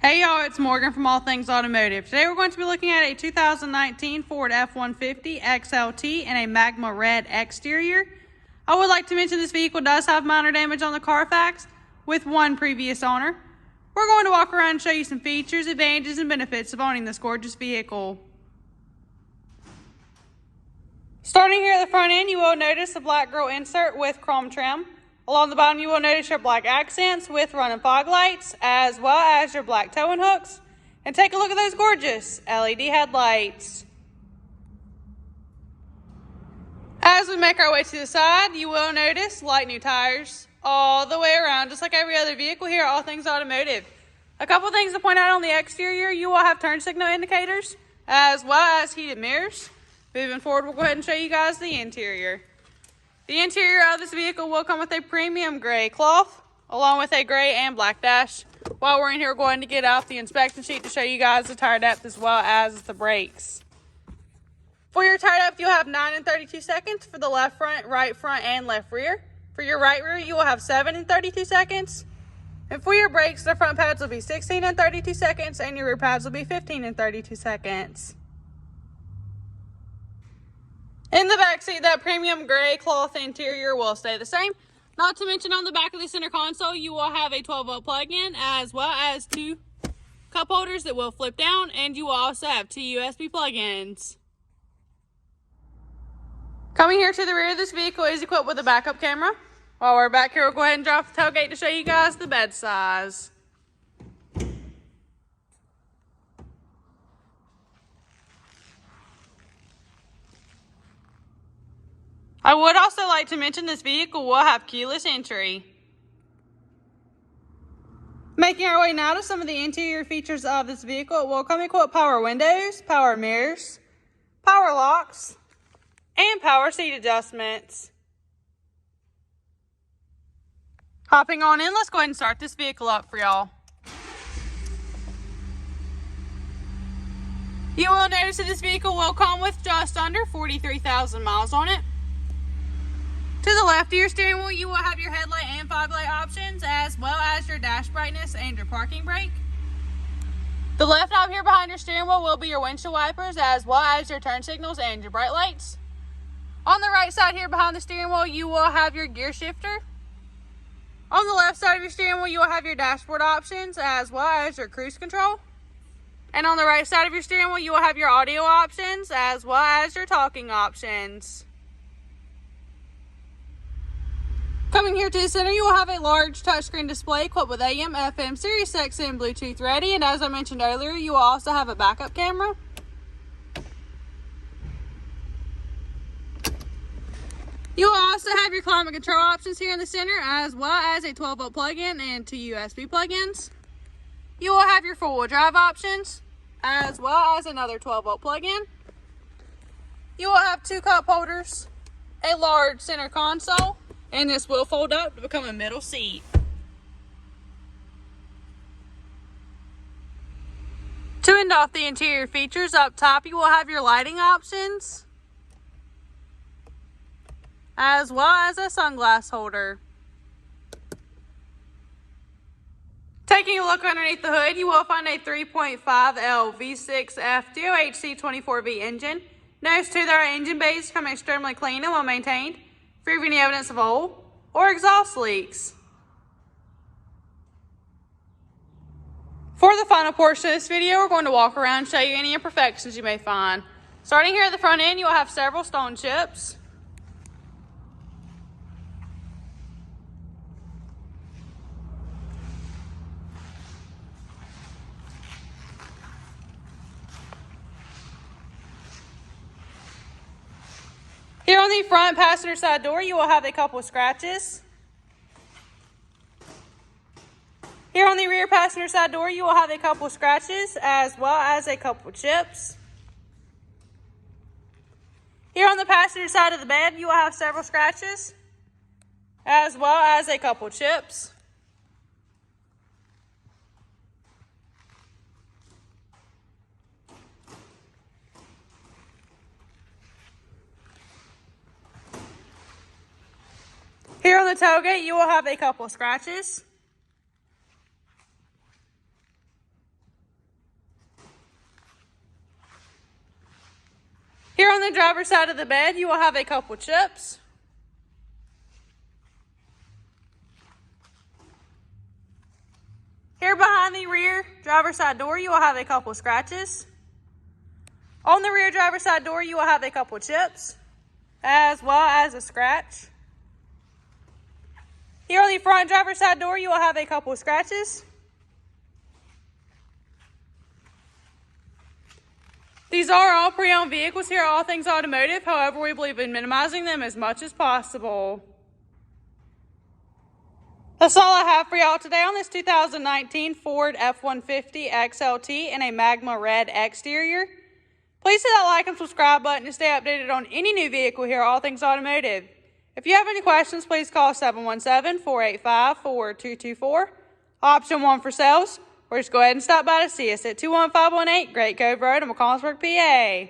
Hey y'all, it's Morgan from All Things Automotive. Today we're going to be looking at a 2019 Ford F-150 XLT in a Magma Red exterior. I would like to mention this vehicle does have minor damage on the CARFAX with one previous owner. We're going to walk around and show you some features, advantages, and benefits of owning this gorgeous vehicle. Starting here at the front end, you will notice the black grille insert with chrome trim. Along the bottom, you will notice your black accents with run and fog lights, as well as your black towing hooks. And take a look at those gorgeous LED headlights. As we make our way to the side, you will notice light new tires all the way around, just like every other vehicle here at All Things Automotive. A couple things to point out on the exterior: you will have turn signal indicators, as well as heated mirrors. Moving forward, we'll go ahead and show you guys the interior. The interior of this vehicle will come with a premium gray cloth, along with a gray and black dash. While we're in here, we're going to get out the inspection sheet to show you guys the tire depth as well as the brakes. For your tire depth, you'll have 9 and 32 seconds for the left front, right front, and left rear. For your right rear, you will have 7 and 32 seconds. And for your brakes, the front pads will be 16 and 32 seconds, and your rear pads will be 15 and 32 seconds. In the back seat, that premium gray cloth interior will stay the same. Not to mention, on the back of the center console, you will have a 12-volt plug-in, as well as 2 cup holders that will flip down, and you will also have 2 USB plug-ins. Coming here to the rear of this vehicle is equipped with a backup camera. While we're back here, we'll go ahead and drop the tailgate to show you guys the bed size. I would also like to mention this vehicle will have keyless entry. Making our way now to some of the interior features of this vehicle, it will come equipped with power windows, power mirrors, power locks, and power seat adjustments. Hopping on in, let's go ahead and start this vehicle up for y'all. You will notice that this vehicle will come with just under 43,000 miles on it. To the left of your steering wheel, you will have your headlight and fog light options, as well as your dash brightness and your parking brake. The left knob here behind your steering wheel will be your windshield wipers, as well as your turn signals and your bright lights. On the right side here behind the steering wheel, you will have your gear shifter. On the left side of your steering wheel, you will have your dashboard options, as well as your cruise control. And on the right side of your steering wheel, you will have your audio options, as well as your talking options. Coming here to the center, you will have a large touchscreen display equipped with AM, FM, Sirius XM, Bluetooth ready, and as I mentioned earlier, you will also have a backup camera. You will also have your climate control options here in the center, as well as a 12-volt plug-in and 2 USB plug-ins. You will have your four-wheel drive options, as well as another 12-volt plug-in. You will have 2 cup holders, a large center console, and this will fold up to become a middle seat. To end off the interior features, up top you will have your lighting options, as well as a sunglass holder. Taking a look underneath the hood, you will find a 3.5L V6F DOHC24V engine. Notice too that our engine bays come extremely clean and well maintained, free of any evidence of oil or exhaust leaks. For the final portion of this video, we're going to walk around and show you any imperfections you may find. Starting here at the front end, you'll have several stone chips. Here on the front passenger side door, you will have a couple of scratches. Here on the rear passenger side door, you will have a couple of scratches, as well as a couple of chips. Here on the passenger side of the bed, you will have several scratches, as well as a couple of chips. Here on the tailgate, you will have a couple of scratches. the driver's side of the bed, you will have a couple chips. Here behind the rear driver's side door, you will have a couple scratches. On the rear driver's side door, you will have a couple chips, as well as a scratch. Here on the front driver's side door, you will have a couple scratches. These are all pre-owned vehicles here at All Things Automotive. However, we believe in minimizing them as much as possible. That's all I have for y'all today on this 2019 Ford F-150 XLT in a Magma Red exterior. Please hit that like and subscribe button to stay updated on any new vehicle here at All Things Automotive. If you have any questions, please call 717-485-4224, option 1 for sales, or just go ahead and stop by to see us at 21518 Great Cove Road in McCollsburg, PA.